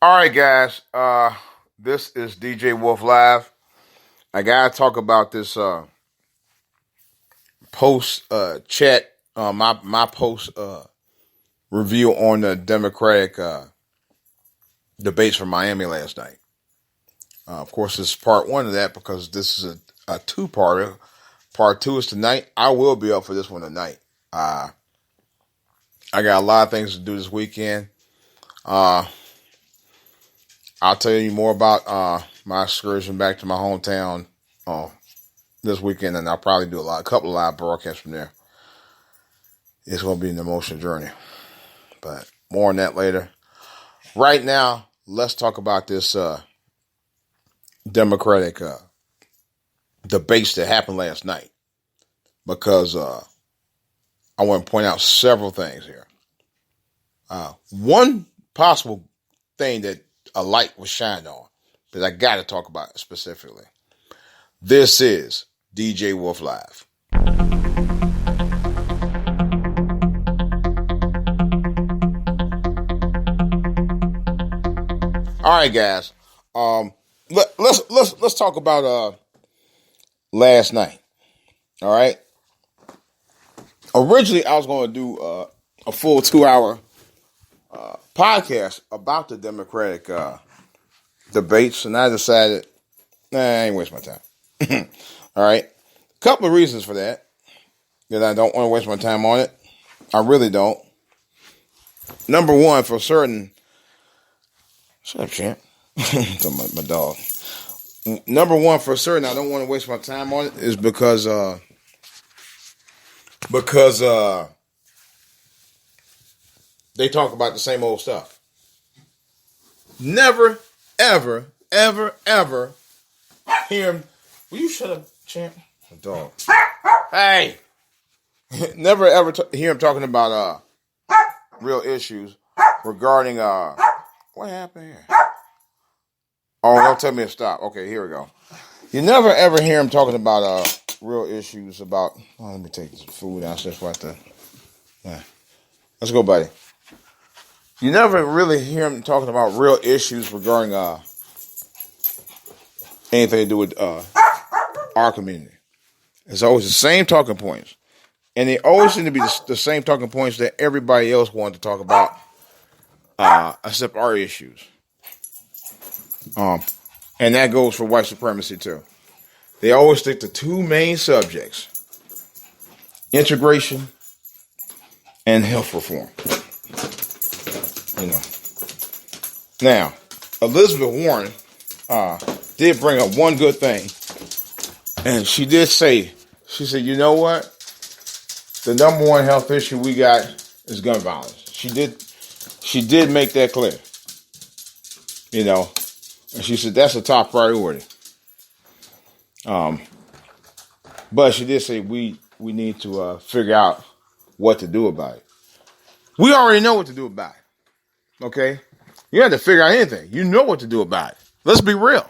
All right, guys. This is DJ Wolf Live. I gotta talk about this post chat. My post review on the Democratic debates from Miami last night. Of course, this is part one of that because this is a two-parter. Part two is tonight. I will be up for this one tonight. I got a lot of things to do this weekend. I'll tell you more about my excursion back to my hometown this weekend, and I'll probably do a couple of live broadcasts from there. It's going to be an emotional journey, but more on that later. Right now, let's talk about this Democratic debates that happened last night, because I want to point out several things here. One possible thing that a light was shined on that I got to talk about specifically. This is DJ Wolf Live. All right, guys. Let's talk about last night. All right. Originally, I was going to do a full 2-hour podcast about the Democratic debates, and I decided, I ain't waste my time. All right. A couple of reasons for that. That I don't want to waste my time on it. I really don't. Number one, for certain. Shut up, champ. Talking about my dog. Number one, for certain, I don't want to waste my time on it is because they talk about the same old stuff. Never, ever, ever, ever hear him. Will you shut up, champ? My dog. Hey! Never, ever hear him talking about real issues regarding what happened here? Oh, don't tell me to stop. Okay, here we go. You never, ever hear him talking about real issues about. Oh, let me take this food downstairs right there. Let's go, buddy. You never really hear him talking about real issues regarding anything to do with our community. It's always the same talking points. And they always seem to be the same talking points that everybody else wanted to talk about, except our issues. And that goes for white supremacy too. They always stick to two main subjects: integration and health reform. You know. Now, Elizabeth Warren did bring up one good thing, and she did say, she said, you know what? The number one health issue we got is gun violence. She did make that clear. You know, and she said that's a top priority. But she did say we need to figure out what to do about it. We already know what to do about it. Okay? You have to figure out anything. You know what to do about it. Let's be real.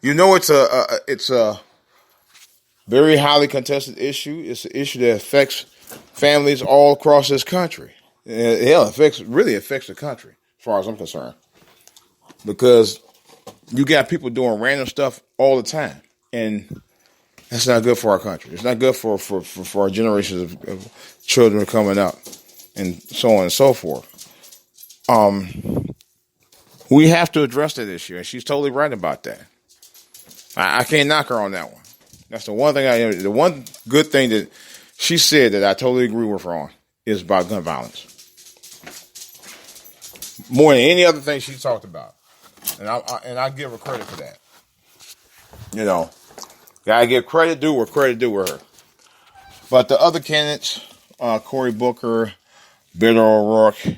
You know it's a very highly contested issue. It's an issue that affects families all across this country. Hell, really affects the country, as far as I'm concerned. Because you got people doing random stuff all the time. And that's not good for our country. It's not good for our generations of children coming up, and so on and so forth. We have to address that issue, and she's totally right about that. I can't knock her on that one. That's the one thing the one good thing that she said that I totally agree with her on is about gun violence. More than any other thing she talked about. And I give her credit for that. You know, gotta give credit due where credit due with her. But the other candidates, Cory Booker, Beto O'Rourke,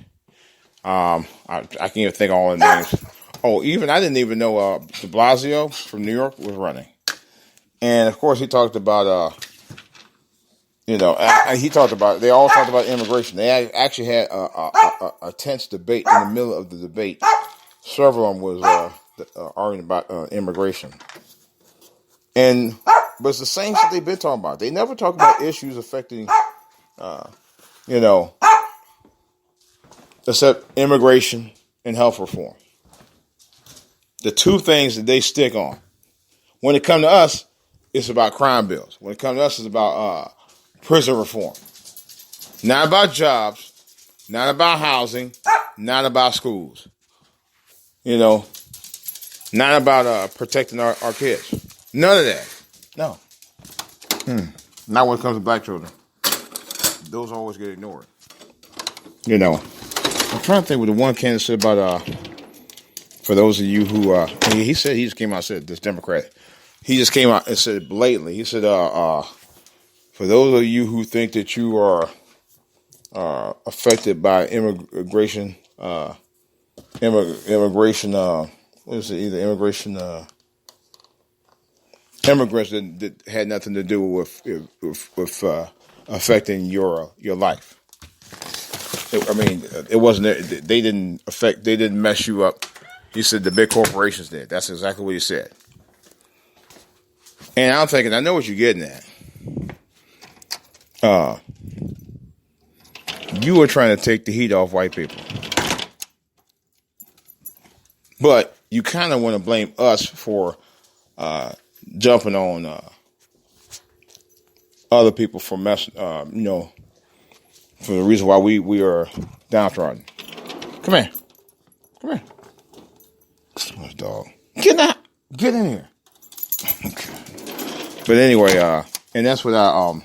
I can't even think of all the names. Oh, I didn't even know de Blasio from New York was running. And of course he talked about, they all talked about immigration. They actually had a tense debate in the middle of the debate. Several of them was arguing about immigration. But it's the same shit they've been talking about. They never talk about issues affecting, except immigration and health reform. the two things that they stick on. When it comes to us, it's about crime bills. When it comes to us, it's about prison reform. Not about jobs, not about housing, not about schools. You know, not about protecting our kids. None of that. No. Not when it comes to black children. Those always get ignored. You know, I'm trying to think what the one candidate said about, for those of you who, he said, he just came out and said, this Democrat, he just came out and said blatantly, he said, for those of you who think that you are affected by immigration, what is it, either immigrants that had nothing to do with affecting your life. It wasn't. They didn't mess you up. He said the big corporations did. That's exactly what he said. And I'm thinking, I know what you're getting at. You are trying to take the heat off white people, but you kind of want to blame us for jumping on other people for messing. For the reason why we are downtrodden. Come here. This dog. Get out. Get in here. Okay. But anyway, and that's what I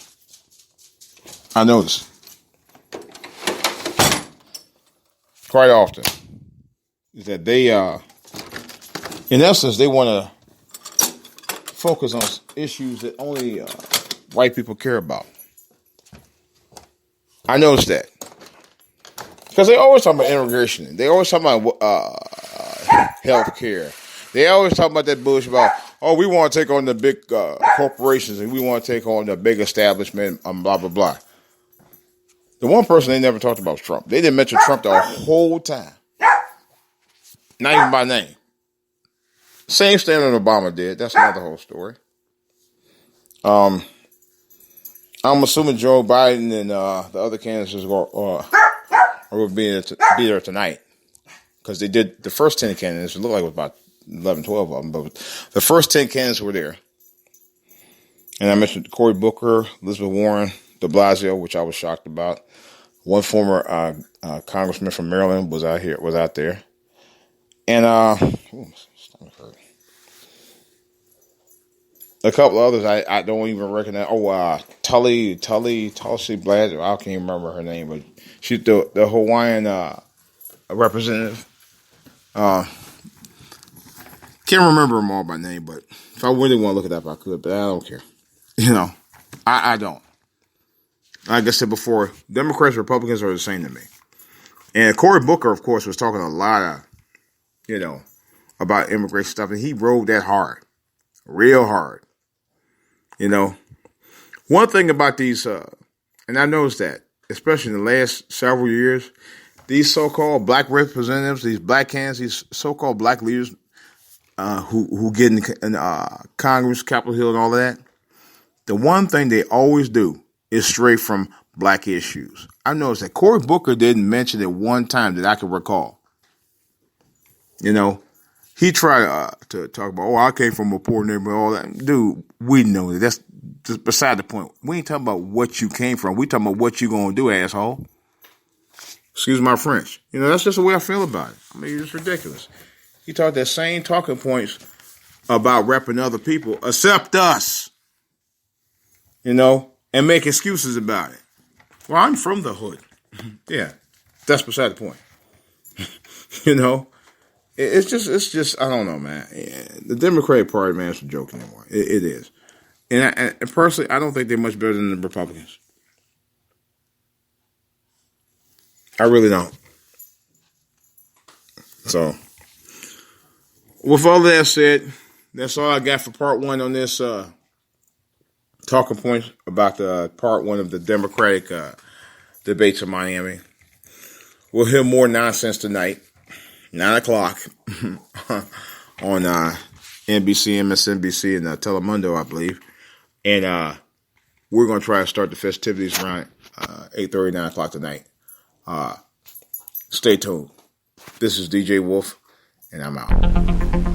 noticed quite often is that they, in essence, they want to focus on issues that only white people care about. I noticed that because they always talk about immigration. They always talk about health care. They always talk about that bullshit about, we want to take on the big corporations and we want to take on the big establishment, blah, blah, blah. The one person they never talked about was Trump. They didn't mention Trump the whole time. Not even by name. Same standard Obama did. That's another whole story. I'm assuming Joe Biden and the other candidates will be there tonight because they did the first 10 candidates. It looked like it was about 11, 12 of them, but the first 10 candidates were there. And I mentioned Cory Booker, Elizabeth Warren, de Blasio, which I was shocked about. One former congressman from Maryland was out there. And stomach hurt. A couple others I don't even recognize. Tulsi Blasio. I can't remember her name, but she's the Hawaiian representative. Can't remember them all by name, but if I really want to look it up, I could, but I don't care. I don't. Like I said before, Democrats and Republicans are the same to me. And Cory Booker, of course, was talking a lot of, about immigration stuff, and he rode that hard, real hard. One thing about these, and I noticed that, especially in the last several years, these so-called black representatives, these black candidates, these so-called black leaders who get in Congress, Capitol Hill, and all of that, the one thing they always do is stray from black issues. I noticed that Cory Booker didn't mention it one time that I can recall. He tried to talk about, I came from a poor neighborhood, all that. Dude, we know that. That's just beside the point. We ain't talking about what you came from. We talking about what you gonna do, asshole. Excuse my French. That's just the way I feel about it. It's ridiculous. He talked that same talking points about repping other people, except us. And make excuses about it. Well, I'm from the hood. Yeah, that's beside the point. It's just, I don't know, man. The Democratic Party, man, it's a joke anymore. It is. And personally, I don't think they're much better than the Republicans. I really don't. So, with all that said, that's all I got for part one on this talking points about the part one of the Democratic debates in Miami. We'll hear more nonsense tonight. 9 o'clock on NBC, MSNBC, and Telemundo, I believe. And we're going to try to start the festivities around 8:30, 9 o'clock tonight. Stay tuned. This is DJ Wolf, and I'm out.